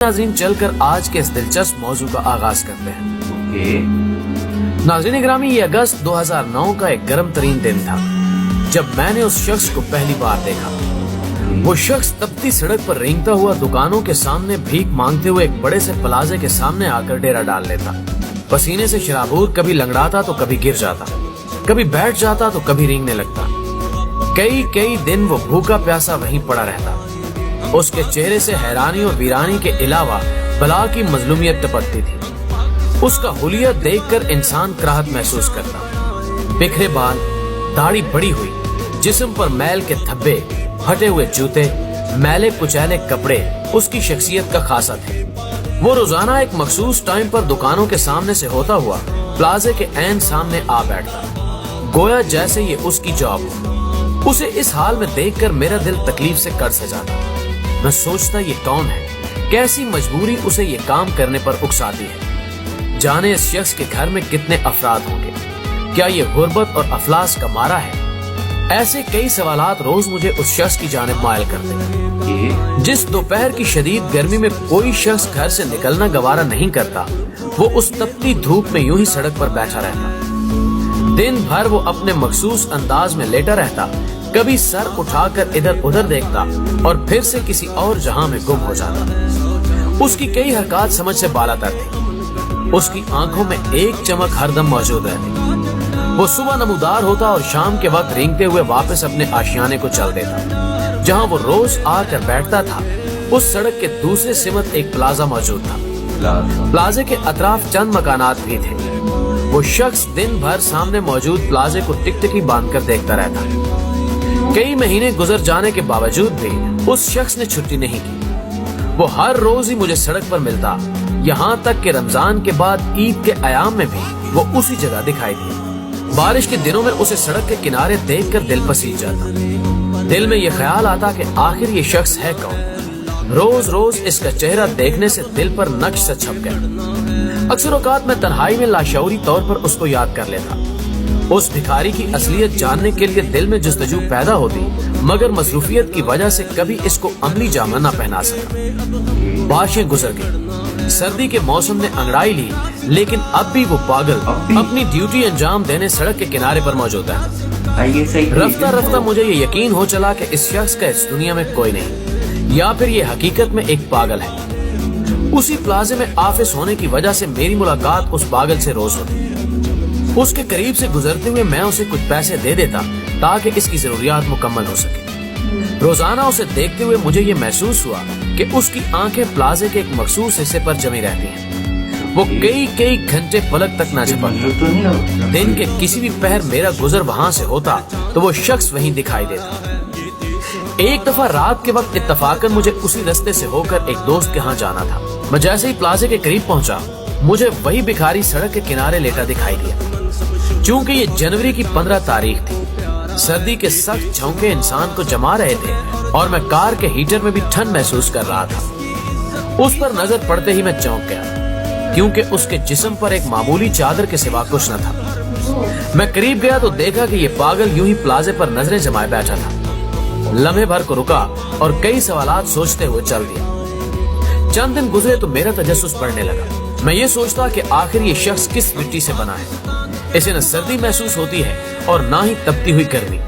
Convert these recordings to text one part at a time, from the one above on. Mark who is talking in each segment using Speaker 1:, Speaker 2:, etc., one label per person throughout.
Speaker 1: नाज़रीन, चलकर आज के इस दिलचस्प मौजू का आगाज करते हैं। नाज़रीन ग्रामी, ये अगस्त 2009 का एक गर्म तरीन दिन था जब मैंने उस शख्स को पहली बार देखा। वो शख्स तपती सड़क पर रेंगता हुआ दुकानों के सामने भीख मांगते हुए एक बड़े से प्लाजे के सामने आकर डेरा डाल लेता। पसीने से शराबूर कभी लंगड़ाता तो कभी गिर जाता, कभी बैठ जाता तो कभी रेंगने लगता। कई दिन वो भूखा प्यासा वहीं पड़ा रहता। उसके चेहरे से हैरानी और वीरानी के अलावा बला की मजलूमियत टपकती थी। उसका हुलिया देखकर इंसान कराहत महसूस करता। बिखरे बाल, दाढ़ी बड़ी हुई, जिस्म पर मैल के धब्बे, फटे हुए जूते, मैले कुचैले कपड़े उसकी शख्सियत का खासा थे। वो रोजाना एक मखसूस टाइम पर दुकानों के सामने से होता हुआ प्लाजे के ऐन सामने आ बैठता, गोया जैसे ये उसकी जॉब हो। उसे इस हाल में देखकर मेरा दिल तकलीफ से कड़ से जाता। मैं सोचता, ये कौन है, कैसी मजबूरी उसे ये काम करने पर उकसाती है। जाने इस शख्स के घर में कितने अफराद होंगे, क्या ये गुर्बत और अफलास का मारा है? ऐसे कई सवालात रोज मुझे उस शख्स की जानिब मायल करते हैं। जिस दोपहर की शदीद गर्मी में कोई शख्स घर से निकलना गवारा नहीं करता, वो उस तपती धूप में यूं ही सड़क पर बैठा रहता। दिन भर वो अपने मखसूस अंदाज में लेटा रहता, कभी सर उठाकर इधर उधर देखता और फिर से किसी और जहां में गुम हो जाता। उसकी कई हरकत समझ से बालातर थी। उसकी आंखों में एक चमक हरदम मौजूद रहती। वो सुबह नमूदार होता और शाम के वक्त रेंगते हुए वापस अपने आशियाने को चल देता। जहां वो रोज आकर बैठता था, उस सड़क के दूसरे सिमत एक प्लाजा मौजूद था। प्लाजे के अतराफ चंद मकानात भी थे। वो शख्स दिन भर सामने मौजूद प्लाजे को टिकटिकी बांधकर देखता रहता। कई महीने गुजर जाने के बावजूद भी उस शख्स ने छुट्टी नहीं की। वो हर रोज ही मुझे सड़क पर मिलता, यहाँ तक कि रमजान के बाद ईद के अयाम में भी वो उसी जगह दिखाई दिया। बारिश के दिनों में उसे सड़क के किनारे देखकर दिल पसीज जाता। दिल में ये ख्याल आता कि आखिर ये शख्स है कौन। रोज रोज इसका चेहरा देखने से दिल पर नक्श सा छप गया। अक्सर औकात में तन्हाई में लाशऊरी तौर पर उसको याद कर लेता। उस भिखारी की असलियत जानने के लिए दिल में जुस्तजू पैदा होती, मगर मसरूफियत की वजह से कभी इसको अमली जामा न पहना सका। बारिशें गुजर गई, सर्दी के मौसम ने अंगड़ाई ली, लेकिन अब भी वो पागल अपनी ड्यूटी अंजाम देने सड़क के किनारे पर मौजूद है। रफ्ता रफ्ता मुझे ये यकीन हो चला कि इस शख्स का इस दुनिया में कोई नहीं, या फिर ये हकीकत में एक पागल है। उसी प्लाजे में आफिस होने की वजह से मेरी मुलाकात उस पागल से रोज होती। उसके करीब से गुजरते हुए मैं उसे कुछ पैसे दे देता ताकि इसकी जरूरियात मुकम्मल हो सके। रोजाना उसे देखते हुए मुझे ये महसूस हुआ कि उसकी आंखें प्लाजे के एक मखसूस हिस्से पर जमी रहती हैं। वो कई घंटे पलक तक न झपकता। दिन के किसी भी पहर मेरा गुजर वहाँ से होता तो वो शख्स वहीं दिखाई देता। एक दफा रात के वक्त इत्तफाकन मुझे उसी रास्ते से होकर एक दोस्त के यहाँ जाना था। मैं जैसे ही प्लाजे के करीब पहुंचा, मुझे वही भिखारी सड़क के किनारे लेटा दिखाई दिया। चूंकि ये जनवरी की 15 तारीख थी, सर्दी के सख्त झोंके इंसान को जमा रहे थे और मैं कार के हीटर में भी ठंड महसूस कर रहा था। उस पर नजर पड़ते ही मैं चौंक गया, क्योंकि उसके जिस्म पर एक मामूली चादर के सिवा कुछ न था। मैं करीब गया तो देखा कि ये पागल यूं ही प्लाजे पर नजरें जमाए बैठा था। लम्हे भर को रुका और कई सवालात सोचते हुए चल दिया। चंद दिन गुजरे तो मेरा तजस्सुस बढ़ने लगा। मैं ये सोचता कि आखिर ये शख्स किस मिट्टी से बना है। इसे न सर्दी महसूस होती है और ना ही तपती हुई गर्मी।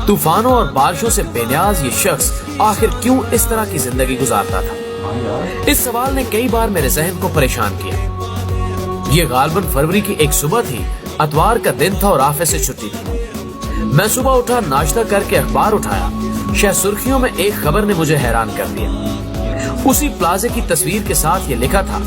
Speaker 1: तूफानों और बारिशों से बेनियाज ये शख्स आखिर क्यों इस तरह की जिंदगी गुजारता था? इस सवाल ने कई बार मेरे जहन को परेशान किया। ये गालबन फरवरी की एक सुबह थी, अतवार का दिन था और ऑफिस से छुट्टी थी। मैं सुबह उठा, नाश्ता करके अखबार उठाया। शायद सुर्खियों में एक खबर ने मुझे हैरान कर दिया। उसी प्लाजे की तस्वीर के साथ ये लिखा था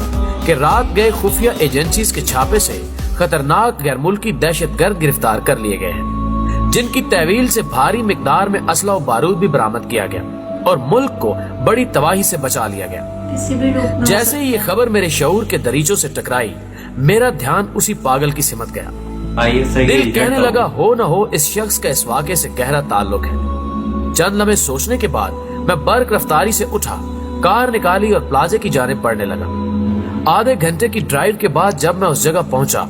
Speaker 1: कि रात गए खुफिया एजेंसीज के छापे से खतरनाक गैर मुल्की दहशतगर्द गिरफ्तार कर लिए गए हैं, जिनकी तहवील से भारी मिकदार में असला और बारूद भी बरामद किया गया और मुल्क को बड़ी तबाही से बचा लिया गया। जैसे ही ये खबर मेरे शऊर के दरीचों से टकराई, मेरा ध्यान उसी पागल की सिमत गया। दिल कहने लगा, हो न हो इस शख्स का इस वाक़े से गहरा ताल्लुक है। चंद लम्हे सोचने के बाद मैं बर्क रफ्तारी से उठा, कार निकाली और प्लाजे की जानिब बढ़ने लगा। आधे घंटे की ड्राइव के बाद जब मैं उस जगह पहुंचा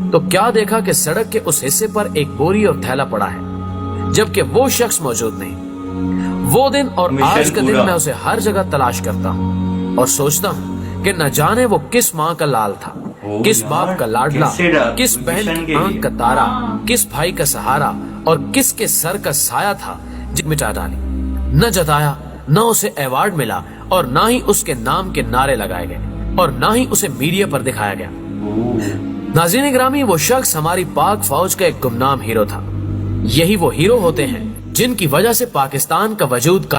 Speaker 1: तो क्या देखा कि सड़क के उस हिस्से पर एक बोरी और थैला पड़ा है, जबकि वो शख्स मौजूद नहीं। वो दिन और आज का दिन मैं उसे हर जगह तलाश करता हूँ और सोचता हूँ کہ نہ جانے وہ کس ماں کا لال تھا, کس باپ کا لاڈلا, کس بہن کی آنکھ کا تارا, کس بھائی کا سہارا اور کس کے سر کا سایہ تھا جو مٹا ڈالی. نہ جتایا, نہ اسے ایوارڈ ملا اور نہ ہی اس کے نام کے نعرے لگائے گئے اور نہ ہی اسے میڈیا پر دکھایا گیا. ناظرین گرامی, وہ شخص ہماری پاک فوج کا ایک گمنام ہیرو تھا. یہی وہ ہیرو ہوتے ہیں جن کی وجہ سے پاکستان کا وجود